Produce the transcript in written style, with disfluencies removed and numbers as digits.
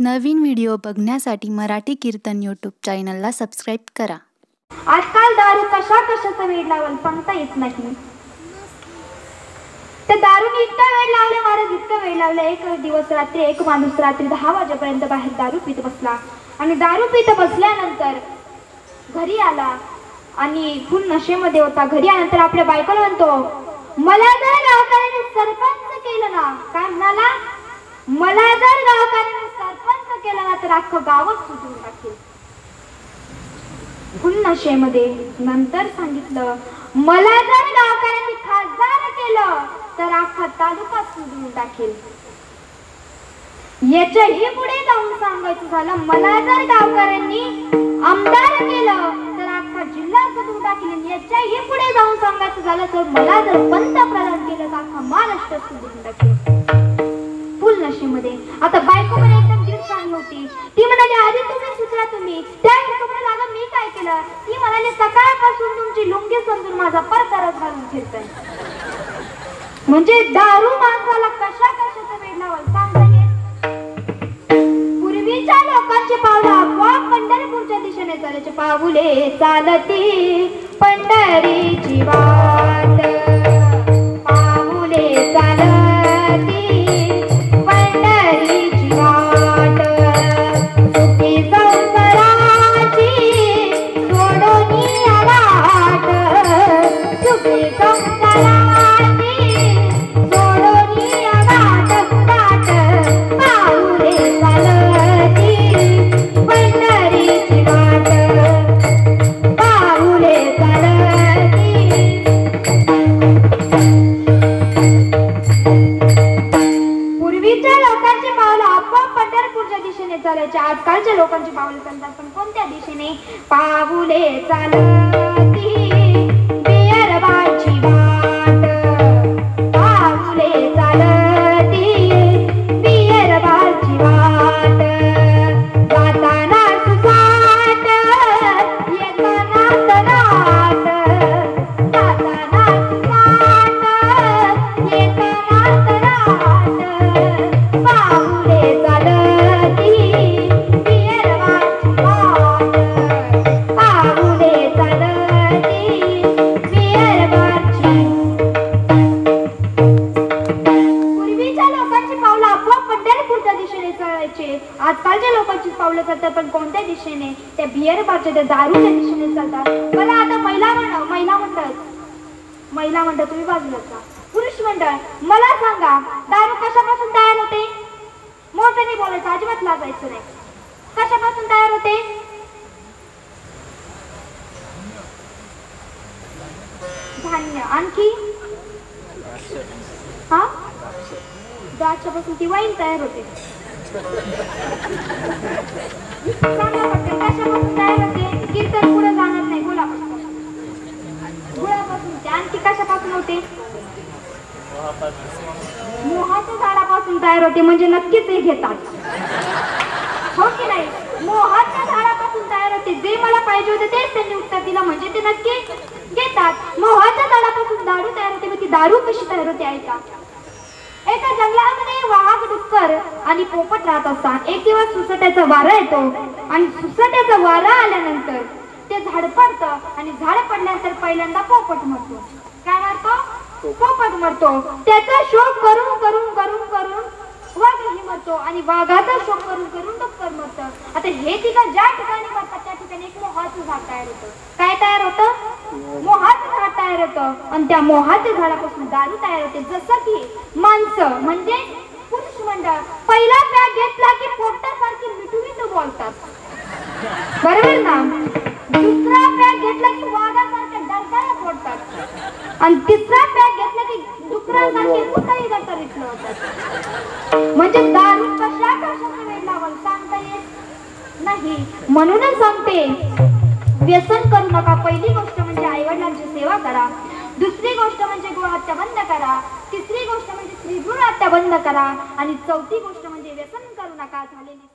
नवीन video बघण्यासाठी मराठी कीर्तन YouTube चॅनलला subscribe करा। आजकाल दारू कशाचा वेळ लावल सांगता येत नाही। त्या दारूने इतका वेळ लावला महाराज, इतका वेळ लावला। एक दिवस रात्री एक माणूस रात्री 10 वाजेपर्यंत बाहेर दारू पीत बसला आणि दारू पीत बसल्यानंतर घरी आला आणि फुल नशेमध्ये होता। घरी आल्यानंतर आपल्या बायकोला म्हणतो, मला जर गावकऱ्यांनी सरपंच केलं ना, काय म्हणाला, मला जर गावकऱ्यांनी सरपंच केलं ना तर अख्खं गावच सुटून टाकेल। फुल नशेमध्ये नंतर सांगितलं, मला जर गावकऱ्यांनी खासदार केलं तर अख्खा तालुका सुटून टाकेल। याच्याही पुढे जाऊन सांगायचं झालं, मला जर गावकऱ्यांनी आमदार केलं तर अख्खा जिल्हा सुटून टाकेल। याच्याही पुढे जाऊन सांगायचं झालं तर मला जर पंतप्रधान केलं तर अख्खा महाराष्ट्र सुटून टाकेल। फुल नशेमध्ये आता बायको पण एकदम दीड चांगली होती। ती म्हणाली, आधी तुम्ही सुचला, तुम्ही त्या तुम्ही लागा, मी काय केलं? ती म्हणाली, सकाळपासून तुमची लुंगी समजून माझा परकरच घालून फिरतोय। म्हणजे दारू माणसाला कशाचा वेळ लावल सांगता येत। पूर्वीच्या लोकांचे पावलं आपोआप पंढरपूरच्या दिशेने चालायचे। पाऊले चालती पंढरीची वाट, पाऊले चालती पंढरीची वाट, सुखी संसाराची सोडून आलाट, सुखी संसाराची सोडून आलाट दाट, पाऊले चालती पंढरीची वाट, पाऊले चालती। पूर्वीच्या लोकांची पावलं आपोआप पंढरपूरच्या दिशेने चालायचे। आजकालच्या लोकांची पावलं चालतात पण कोणत्या दिशेने? पाऊले चालती बिअरबाची वाट, पाऊले चालती बिअरबाची वाट, जाताना सुसाट येताना तराट, जाताना सुसाट येताना तराट, पाऊले चालती बिअरबाची वाट, पाऊले चालती बिअरबाची। पूर्वीच्या लोकांची पावलं आपोआप पंढरपूरच्या दिशेने चालायचे। आजकालच्या लोकांची पावलं चालतात पण कोणत्या दिशेने? त्या बिअरबारच्या, त्या दारूच्या दिशेने चालतात। मला आता महिला मंडळ तुम्ही बाजूला जा। पुरुष मंडळ, मला सांगा, दारू कशापासून तयार होते? मोठ्याने बोलायचं, अजिबात लाजायचं नाही। कशापासून तयार होते? धान्य। आणखी? हा, द्राक्षापासून ती वाईन तयार होते। सांगा पटकन, कशापासून तयार होते? कीर्तन पुढे जाणार नाही, गुळापासून। गुळापासून ते आणखी कशापासून होते? मोहाच्या झाडापासून तयार होते। म्हणजे नक्कीच हे घेतात, हो की नाही? मोहाच्या झाडापासून तयार होते। जे मला पाहिजे होते तेच त्यांनी उत्तर दिलं, म्हणजे ते नक्की घेतात। मोहाच्या झाडापासून दारू तयार होते। मग ती दारू कशी तयार होते ऐका। एका जंगलामध्ये वाघ, डुक्कर आणि पोपट राहत असतात। एक दिवस सुसट्याचा वारा येतो आणि सुसट्याचा वारा आल्यानंतर ते झाड पडतं आणि झाड पडल्यानंतर पहिल्यांदा पोपट मरतो। काय मरतो? पोपट मरतो। त्याचा शोक करून करून करून करून वाघही मरतो आणि वाघाचा शोक करून करून डुक्कर मरतं। आता हे ठिकाण ज्या ठिकाणी मरतात त्या ठिकाणी एक मोहाचं झाड तयार होतं। काय तयार होतं? मोहाचं झाड तयार होतं आणि त्या मोहाच्या झाडापासून दारू तयार होते। जसं की माणसं म्हणजे पुरुष मंडळ पहिला पॅक घेतला की पोपटासारखी मिठुमिठू बोलतात, बरोबर ना? दुसरा पॅक घेतला की वाघासारख्या डरकाळ्या फोडतात आणि तिसरा पॅक घेतला की डुकरासारखे कुठेही गटरीतलं होतात। म्हणजे दारू कशाचा वेळ लावल सांगता येत नाही। म्हणूनच सांगते, व्यसन करू नका। पहिली गोष्ट म्हणजे आईवडिलांची सेवा करा, दुसरी गोष्ट म्हणजे गोहत्या बंद करा, तिसरी गोष्ट म्हणजे स्त्रीभ्रूण हत्या बंद करा आणि चौथी गोष्ट म्हणजे व्यसन करू नका। झालेली